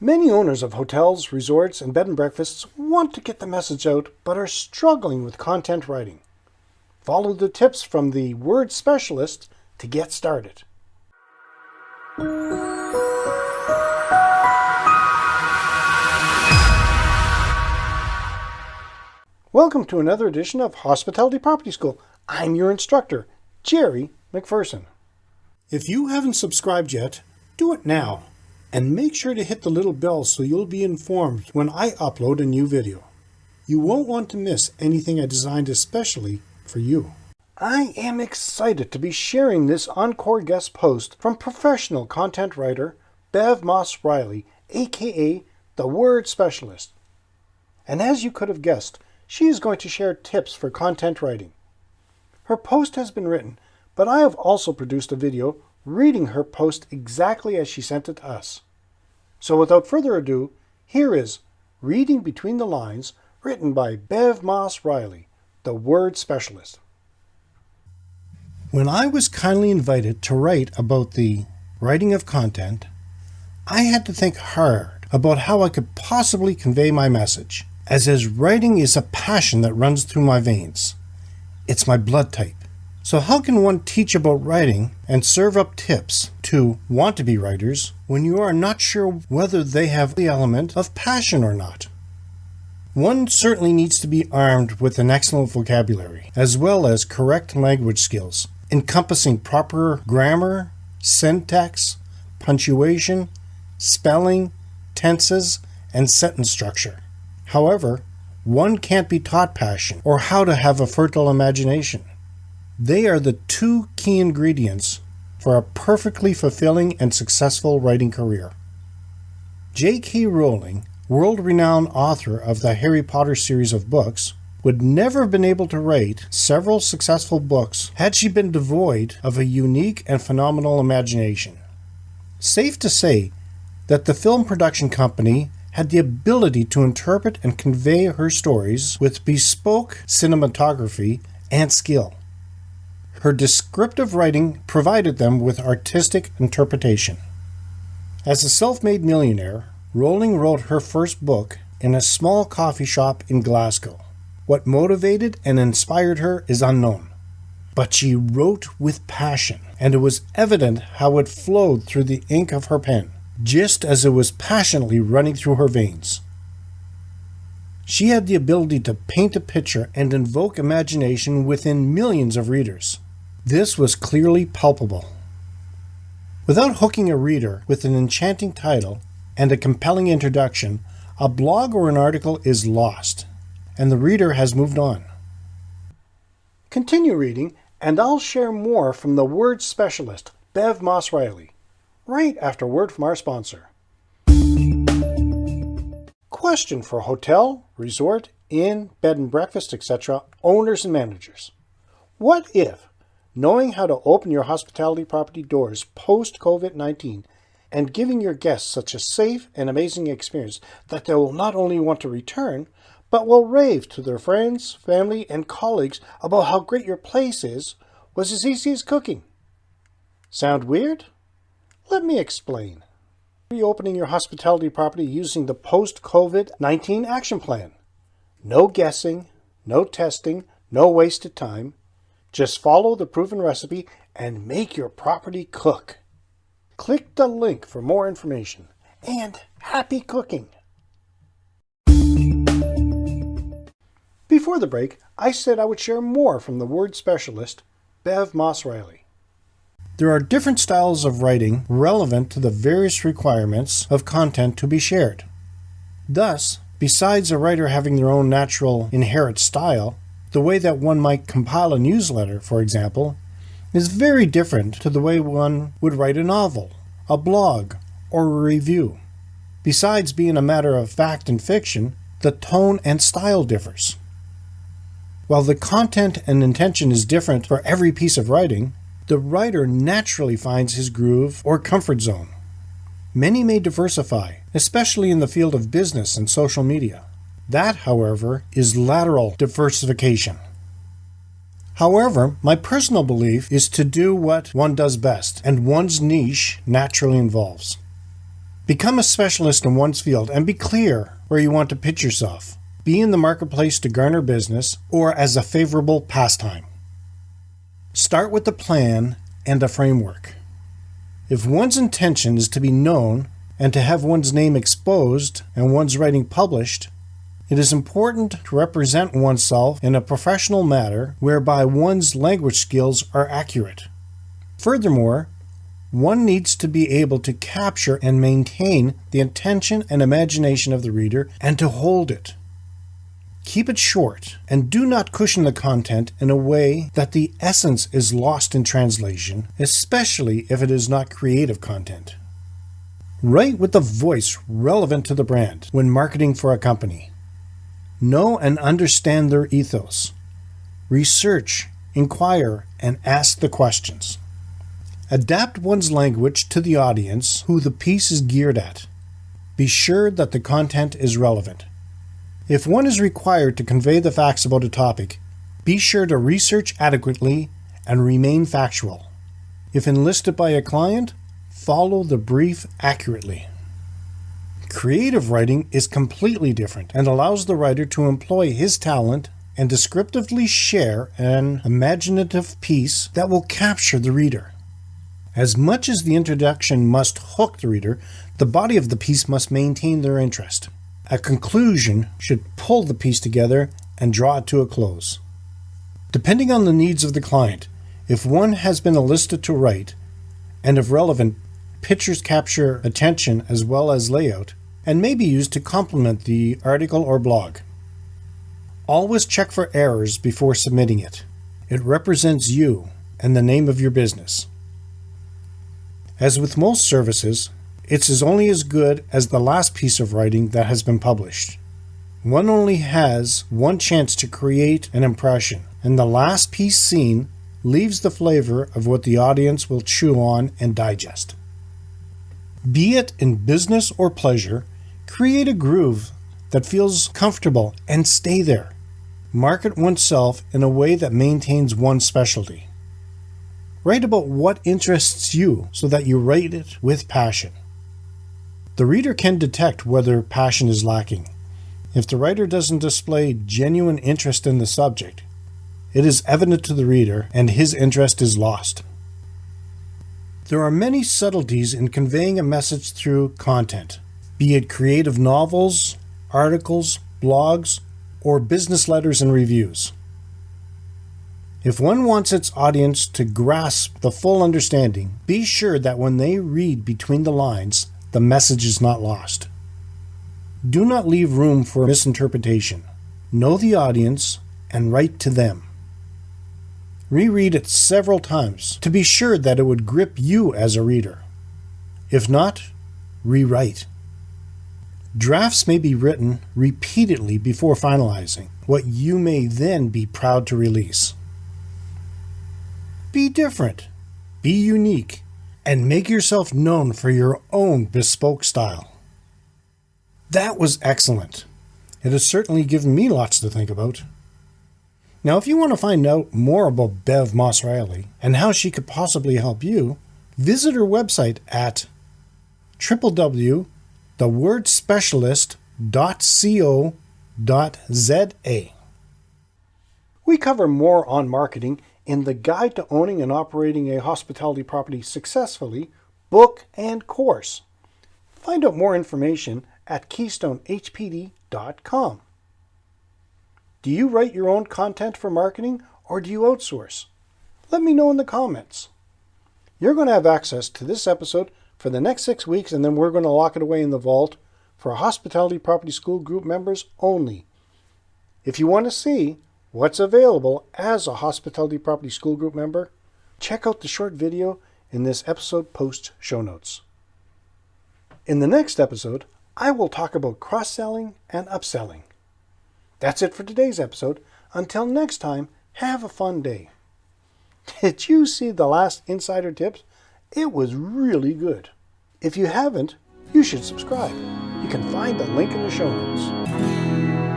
Many owners of hotels, resorts, and bed and breakfasts want to get the message out but are struggling with content writing. Follow the tips from the word specialist to get started. Welcome to another edition of Hospitality Property School. I'm your instructor, Jerry McPherson. If you haven't subscribed yet, do it now. And make sure to hit the little bell so you'll be informed when I upload a new video. You won't want to miss anything I designed especially for you. I am excited to be sharing this encore guest post from professional content writer Bev Moss-Reilly, aka the Word Specialist. And as you could have guessed, she is going to share tips for content writing. Her post has been written, but I have also produced a video reading her post exactly as she sent it to us. So without further ado, here is Reading Between the Lines, written by Bev Moss-Reilly, the Word Specialist. When I was kindly invited to write about the writing of content, I had to think hard about how I could possibly convey my message, as writing is a passion that runs through my veins. It's my blood type. So how can one teach about writing and serve up tips to want-to-be writers when you are not sure whether they have the element of passion or not? One certainly needs to be armed with an excellent vocabulary, as well as correct language skills, encompassing proper grammar, syntax, punctuation, spelling, tenses, and sentence structure. However, one can't be taught passion or how to have a fertile imagination. They are the two key ingredients for a perfectly fulfilling and successful writing career. J.K. Rowling, world-renowned author of the Harry Potter series of books, would never have been able to write several successful books had she been devoid of a unique and phenomenal imagination. Safe to say that the film production company had the ability to interpret and convey her stories with bespoke cinematography and skill. Her descriptive writing provided them with artistic interpretation. As a self-made millionaire, Rowling wrote her first book in a small coffee shop in Glasgow. What motivated and inspired her is unknown. But she wrote with passion, and it was evident how it flowed through the ink of her pen, just as it was passionately running through her veins. She had the ability to paint a picture and invoke imagination within millions of readers. This was clearly palpable. Without hooking a reader with an enchanting title and a compelling introduction, a blog or an article is lost, and the reader has moved on. Continue reading, and I'll share more from the Word Specialist, Bev Moss-Reilly, right after word from our sponsor. Question for hotel, resort, inn, bed and breakfast, etc. owners and managers. What if knowing how to open your hospitality property doors post-COVID-19 and giving your guests such a safe and amazing experience that they will not only want to return, but will rave to their friends, family, and colleagues about how great your place is, was as easy as cooking? Sound weird? Let me explain. Reopening your hospitality property using the post-COVID-19 action plan. No guessing, no testing, no wasted time. Just follow the proven recipe and make your property cook. Click the link for more information, and happy cooking! Before the break, I said I would share more from the Word Specialist, Bev Moss-Reilly. There are different styles of writing relevant to the various requirements of content to be shared. Thus, besides a writer having their own natural inherent style, the way that one might compile a newsletter, for example, is very different to the way one would write a novel, a blog, or a review. Besides being a matter of fact and fiction, the tone and style differs. While the content and intention is different for every piece of writing, the writer naturally finds his groove or comfort zone. Many may diversify, especially in the field of business and social media. That, however, is lateral diversification. However, my personal belief is to do what one does best, and one's niche naturally involves. Become a specialist in one's field and be clear where you want to pitch yourself. Be in the marketplace to garner business or as a favorable pastime. Start with a plan and a framework. If one's intention is to be known and to have one's name exposed and one's writing published, it is important to represent oneself in a professional manner whereby one's language skills are accurate. Furthermore, one needs to be able to capture and maintain the attention and imagination of the reader and to hold it. Keep it short and do not cushion the content in a way that the essence is lost in translation, especially if it is not creative content. Write with a voice relevant to the brand when marketing for a company. Know and understand their ethos. Research, inquire, and ask the questions. Adapt one's language to the audience who the piece is geared at. Be sure that the content is relevant. If one is required to convey the facts about a topic, be sure to research adequately and remain factual. If enlisted by a client, follow the brief accurately. Creative writing is completely different and allows the writer to employ his talent and descriptively share an imaginative piece that will capture the reader. As much as the introduction must hook the reader, the body of the piece must maintain their interest. A conclusion should pull the piece together and draw it to a close. Depending on the needs of the client, if one has been enlisted to write, and if relevant, pictures capture attention as well as layout, and may be used to complement the article or blog. Always check for errors before submitting it. It represents you and the name of your business. As with most services, it's only as good as the last piece of writing that has been published. One only has one chance to create an impression, and the last piece seen leaves the flavor of what the audience will chew on and digest. Be it in business or pleasure, create a groove that feels comfortable and stay there. Market oneself in a way that maintains one's specialty. Write about what interests you so that you write it with passion. The reader can detect whether passion is lacking. If the writer doesn't display genuine interest in the subject, it is evident to the reader and his interest is lost. There are many subtleties in conveying a message through content, be it creative novels, articles, blogs, or business letters and reviews. If one wants its audience to grasp the full understanding, be sure that when they read between the lines, the message is not lost. Do not leave room for misinterpretation. Know the audience and write to them. Reread it several times to be sure that it would grip you as a reader. If not, rewrite. Drafts may be written repeatedly before finalizing, what you may then be proud to release. Be different, be unique, and make yourself known for your own bespoke style. That was excellent. It has certainly given me lots to think about. Now, if you want to find out more about Bev Moss-Reilly and how she could possibly help you, visit her website at www.thewordspecialist.co.za. We cover more on marketing in the Guide to Owning and Operating a Hospitality Property Successfully book and course. Find out more information at keystonehpd.com. Do you write your own content for marketing or do you outsource? Let me know in the comments. You're going to have access to this episode for the next 6 weeks, and then we're going to lock it away in the vault for Hospitality Property School Group members only. If you want to see what's available as a Hospitality Property School Group member, check out the short video in this episode post show notes. In the next episode, I will talk about cross-selling and upselling. That's it for today's episode. Until next time, have a fun day. Did you see the last Insider Tips? It was really good. If you haven't, you should subscribe. You can find the link in the show notes.